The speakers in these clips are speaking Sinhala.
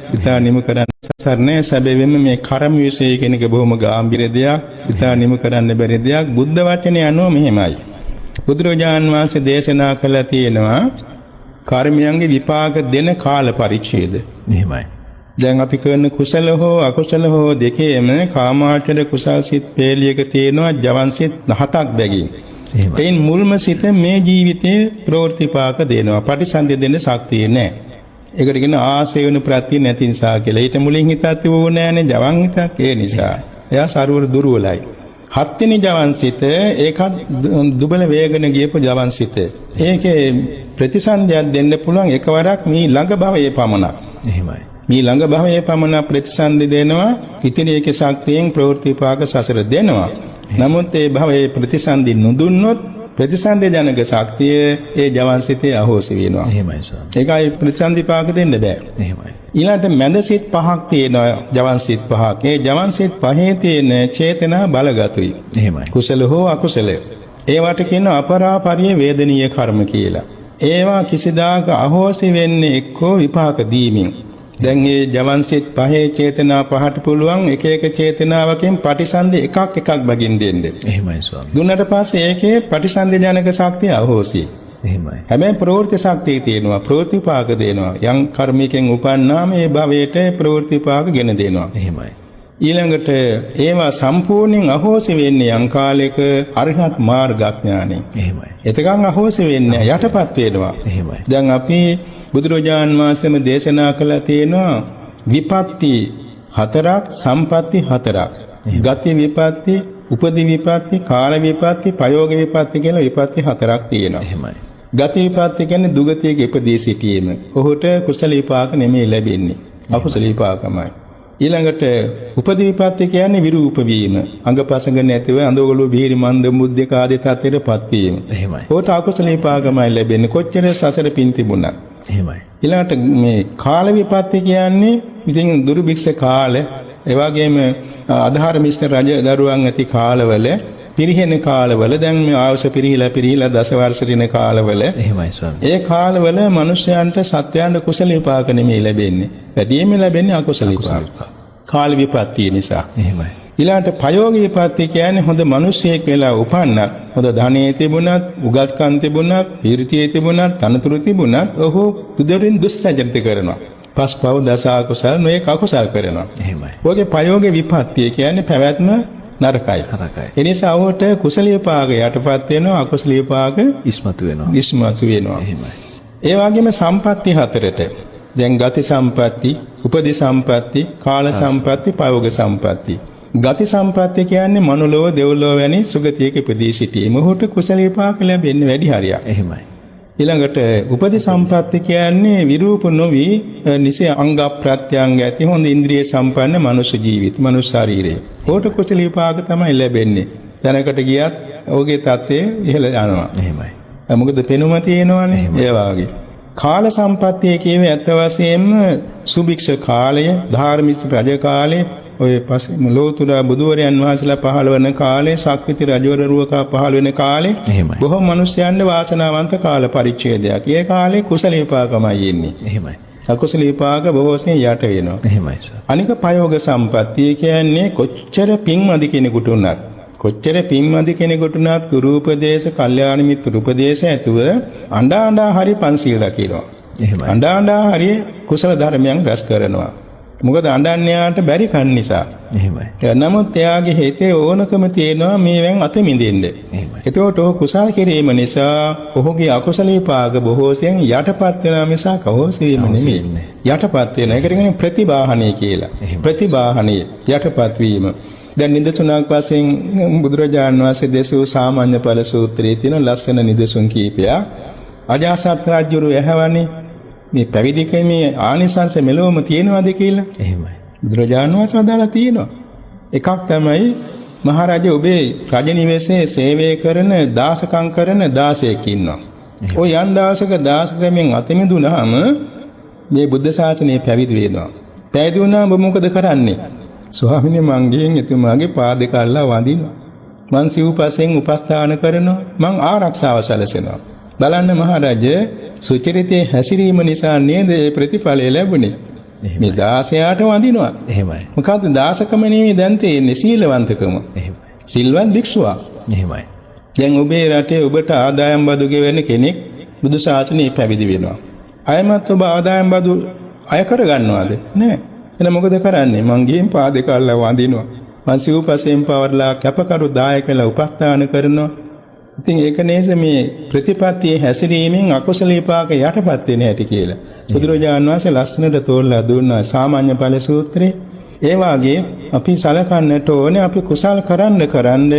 සිතා නිම කරන්න සසරනේ සැබවින්ම මේ කර්ම විශ්ය කියන එක බොහොම ගැඹීර දෙයක්. සිතා නිම කරන්න බැරි දෙයක්. බුද්ධ වචනේ අනුව මෙහෙමයි. බුදුරජාන් වහන්සේ දේශනා කළා තියෙනවා කර්මයන්ගේ විපාක දෙන කාල පරිච්ඡේද. මෙහෙමයි. දැන් අපි කරන කුසල හෝ අකුසල හෝ දෙකේම කාමාචර කුසල් සිත් පෙළියක තියෙනවා ජවන් සිත් 7ක් බැගින්. එයින් මුල්ම සිත මේ ජීවිතයේ ප්‍රවෘත්තිපාක දෙනවා. ප්‍රතිසන්දි දෙන්න ශක්තිය නැහැ. ඒකට කියන ආසේවන ප්‍රත්‍ය නැති නිසා කියලා. ඊට මුලින් හිතත් ඕනේ නැහැනේ ජවන් හිතක් ඒ නිසා. එයා සරුවර දුර්වලයි. හත්වෙනි ජවන් සිත ඒකත් දුබල වේගන ගියපු ජවන් සිත. ඒකේ ප්‍රතිසන්දියක් දෙන්න පුළුවන් එකවරක් මේ ළඟ භවයේ පමණක්. එහෙමයි. මේ ළඟ භවයේ පමණ ප්‍රතිසන්දි දෙනවා. ඉතිරියක ශක්තියෙන් ප්‍රවෘත්තිපාක සසර දෙනවා. නමුත් ඒ භවයේ ප්‍රතිසන්දි නොදුන්නොත් ප්‍රතිසන්දි ජනක ශක්තිය ඒ ජවන් සිතේ අහෝසි වෙනවා. එහෙමයි ස්වාමී. ඒකයි ප්‍රතිසන්දි පාක දෙන්න බෑ. එහෙමයි. ඊළඟට මැද සිත් පහක් තියෙනවා ජවන් සිත් පහක්. ඒ ජවන් සිත් පහේ තියෙන චේතනා බලගතුයි. එහෙමයි. කුසල හෝ අකුසල. ඒවට කියන අපරාපරිය වේදනීය කර්ම කියලා. ඒවා කිසිදාක අහෝසි වෙන්නේ එක්කෝ විපාක දීමින්. දැන් මේ ජවන් සිත් පහේ චේතනා පහට පුළුවන් එක එක චේතනාවකින් ප්‍රතිසන්දි එකක් බගින් දෙන්න. එහෙමයි ස්වාමී. දුන්නට පස්සේ ඒකේ ප්‍රතිසන්දි ජනක ශක්තිය අහෝසි. එහෙමයි. හැබැයි ප්‍රවෘත්ති ශක්තිය තියෙනවා ප්‍රවෘත්තිපාක දෙනවා. යම් කර්මිකෙන් උපන්නාම ඒ භවයට ප්‍රවෘත්තිපාක ගෙන දෙනවා. එහෙමයි. ඊළඟට ඒවා සම්පූර්ණයෙන් අහෝසි වෙන්නේ යම් කාලයක අරහත් මාර්ගඥානෙ. එහෙමයි. එතකන් අහෝසි වෙන්නේ යටපත් වෙනවා. එහෙමයි. දැන් අපි බුදුරජාන් වහන්සේම දේශනා කළා තියෙනවා විපත්ති 4ක් සම්පatti 4ක්. ගති විපත්ති, උපදි විපත්ති, කාල විපත්ති, ප්‍රයෝග විපත්ති කියලා විපත්ති 4ක් තියෙනවා. එහෙමයි. ගති විපත්ති කියන්නේ දුගතියක ඉපදී සිටීම. ඔහුට කුසල විපාක නෙමෙයි ලැබෙන්නේ. අකුසල විපාකමයි. ඊළඟට උපදි විපත්ති කියන්නේ විරූප වීම. අංගපසංග නැතිව අඳගොළු බීරි මන්ද මුද්දක ආදී තත්ත්වයටපත් වීම. එහෙමයි. ඔහුට අකුසල විපාකමයි ලැබෙන්නේ. කොච්චර සසර පින් තිබුණත්. එහෙමයි. ඊළඟට මේ කාල විපත්ති කියන්නේ ඉතින් දුර්භික්ෂ කාල, ඒ වගේම අධාර මිශ්‍ර රජ දරුවන් ඇති කාලවල, පිරිහෙන කාලවල, දැන් මේ ආයුෂ පිරිහිලා දස වර්ෂ දින කාලවල. එහෙමයි ස්වාමී. ඒ කාලවල මිනිස්යන්ට සත්‍යයන්ට කුසල විපාක නෙමෙයි ලැබෙන්නේ. වැඩිම ලැබෙන්නේ අකුසල විපාක. කාල විපත්තිය නිසා. එහෙමයි. ඊළඟට ප්‍රයෝග විපත්ති කියන්නේ හොඳ මිනිසෙක් වෙලා උපන්නත්, හොඳ ධනෙ තිබුණත්, උගත්කම් තිබුණත්, ඊර්තිය තිබුණත්, තනතුරු තිබුණත්, ඔහු දුදරින් දුස්චරිත කරනවා. පස්පව දස අකුසල නොයේ අකුසල කරනවා. එහෙමයි. ඔහුගේ ප්‍රයෝග විපත්තිය කියන්නේ පැවැත්ම නරකයි. නරකයි. ඒ නිසා ඔහුට කුසල විපාක යටපත් වෙනවා, අකුසල විපාක ඉස්මතු වෙනවා. ඉස්මතු වෙනවා. එහෙමයි. ඒ වගේම සම්පatti 4ට දැන් ගති සම්පatti, උපදි සම්පatti, කාල සම්පatti, ප්‍රයෝග සම්පatti. ගති සම්පatti කියන්නේ මනුලව දෙව්ලොව වැනි සුගතියක ඉපදී සිටීම. ඔහුට කුසල විපාක ලැබෙන්නේ වැඩි හරියක්. එහෙමයි. ඊළඟට උපදි සම්පatti කියන්නේ විරූප නොවි නිසි අංග ප්‍රත්‍යංග ඇති හොඳ ඉන්ද්‍රිය සම්පන්න මනුෂ්‍ය ජීවිත, මනුෂ්‍ය ශරීරය. ඔහුට කුසල විපාක තමයි ලැබෙන්නේ. දැනකට ගියත් ඔහුගේ තත්ත්වය ඉහළ යනවා. එහෙමයි. මොකද පෙනුම තියෙනවනේ ඒ වාගේ. කාල සම්පත්තිය කියවේ ඇත්ත වශයෙන්ම සුභික්ෂ කාලය, ධාර්මික රජ කාලය, ඔය පස්සේ ලෝතුරා බුදුවරයන් වහන්සේලා පහළ වෙන කාලේ, ශක්විති රජවරුවකා පහළ වෙන කාලේ බොහෝ මිනිස්යන්ට වාසනාවන්ත කාල පරිච්ඡේදයක්. ඒ කාලේ කුසල විපාකමයි එන්නේ. එහෙමයි. අකුසල විපාක බොහෝසෙන් යට වෙනවා. එහෙමයි සර්. අනික ප්‍රයෝග සම්පත්තිය කියන්නේ කොච්චර පින්මදි කෙනෙකුට උනත්, කොච්චර පින්මදි කෙනෙකුට උනත් ගුරුපදේශ, කල්යාණ මිත්‍ර උපදේශ ඇතුව අඬා හරි පන්සිල් රකිනවා. එහෙමයි. අඬා හරි කුසල ධර්මයන් රැස් කරනවා. මොකද අඬන්නයාට බැරි කන් නිසා. එහෙමයි. නමුත් එයාගේ හිතේ ඕනකම තියෙනවා මේවෙන් අත මිදෙන්න. එහෙමයි. එතකොට ඔහු කුසල් කිරීම නිසා ඔහුගේ අකුසල විපාක බොහෝසෙන් යටපත් වෙනා මිසක් අහෝසි වීම නෙමෙයි. යටපත් වෙන. ඒකට කියන්නේ ප්‍රතිබාහණය කියලා. ප්‍රතිබාහණය යටපත් වීම. දැන් නිදසුනක් වශයෙන් බුදුරජාණන් වහන්සේ දේශෝ සාමාන්‍ය ඵල සූත්‍රයේ තියෙන ලස්සන නිදසුන් කීපයක්. අජාසත් රජුරු ඇහැවනේ මේ පැවිදිකමේ ආනිසංස මෙලොවම තියෙනවද කියලා. එහෙමයි. බුදුරජාණන් වහන්සේ වදාලා තියෙනවා. එකක් තමයි මහරජා ඔබේ රජ නිවසේ සේවය කරන දාසකම් කරන දාසයෙක් ඉන්නවා. ඔය යන් දාසක දාසකමෙන් අත මිදුනහම මේ බුද්ධ ශාසනය පැවිදි වෙනවා. පැවිදි වුණාම ඔබ මොකද කරන්නේ? ස්වාමීනි මං ගිහින් එතුමාගේ පාද දෙක අල්ලා වඳිනවා. මං සිව්පසෙන් උපස්ථාන කරනවා. මං ආරක්ෂාව සැලසෙනවා. බලන්න මහරජා සුචරිතේ හැසිරීම නිසා නේද මේ ප්‍රතිඵලය ලැබුණේ. මේ 16ට වඳිනවා. එහෙමයි. මොකද්ද දාසකම නෙවෙයි දැන් තියෙන්නේ සීලවන්තකම. එහෙමයි. සිල්වත් භික්ෂුවක්. එහෙමයි. දැන් ඔබේ රටේ ඔබට ආදායම් බදු ගෙවන්න කෙනෙක් බුදු ශාසනයේ පැවිදි වෙනවා. අයමත් ඔබ ආදායම් බදු අය කරගන්නවද? නෑ. එහෙනම් මොකද කරන්නේ? මං ගිහින් පාදේ කල්ලා වඳිනවා. මං සිව්පසෙන් පවර්ලා කැපකරු දායකලා උපස්ථාන කරනවා. ඉතින් ඒක නේද මේ ප්‍රතිපත්තියේ හැසිරීමෙන් අකුසල විපාක යටපත් වෙන හැටි කියලා. බුදුරජාණන් වහන්සේ ලස්සනට තෝරලා දුන්නා සාමාන්‍ය ඵල සූත්‍රයේ. ඒ වාගේ අපි සලකන්නට ඕනේ අපි කුසල් කරන්න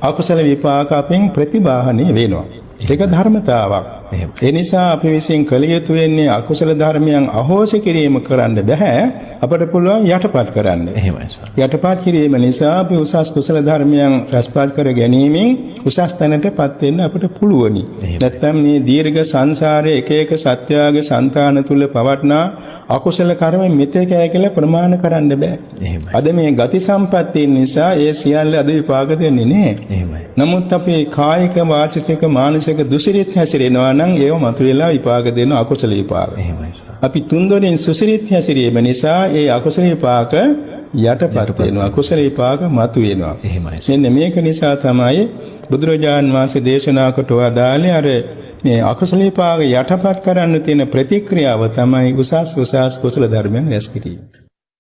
අකුසල විපාක අපෙන් ප්‍රතිබාහණය වෙනවා. ඒක ධර්මතාවක්. ඒ නිසා අපි විසින් කළ යුතු වෙන්නේ අකුසල ධර්මයන් අහෝසි කිරීම කරන්න බෑ. අපට පුළුවන් යටපත් කරන්න. එහෙමයි ස්වාමී. යටපත් කිරීම නිසා අපි උසස් කුසල ධර්මයන් රැස්පත් කර ගැනීමෙන් උසස් තැනටපත් වෙන්න අපට පුළුවනි. නැත්නම් මේ දීර්ඝ සංසාරයේ එක එක සත්‍යාගේ సంతාන තුල පවට්නා අකුසල කර්ම මෙතේකයි කියලා ප්‍රමාණ කරන්න බෑ. එහෙමයි. අද මේ ගති සම්පත්තිය නිසා ඒ සියල්ල අද විපාක දෙන්නේ නෑ. එහෙමයි. නමුත් අපි කායික වාචික මානසික දුසිරිත හැසිරෙනවා නම් ඒව මතුවලා විපාක දෙන අකුසල විපාක. එහෙමයි. අපි තුන්දොනින් සුසිරිත හැසිරීම නිසා ඒ අකුසල විපාක යටපත් වෙනවා. අකුසල විපාක මතුවෙනවා. එහෙමයි. මෙන්න මේක නිසා තමයි බුදුරජාන් වහන්සේ දේශනා කොට වදාළේ අර මේ අකුසල විපාක යටපත් කරන්න තියෙන ප්‍රතික්‍රියාව තමයි උසස් කුසල ධර්මයන් රැස් කිරීම.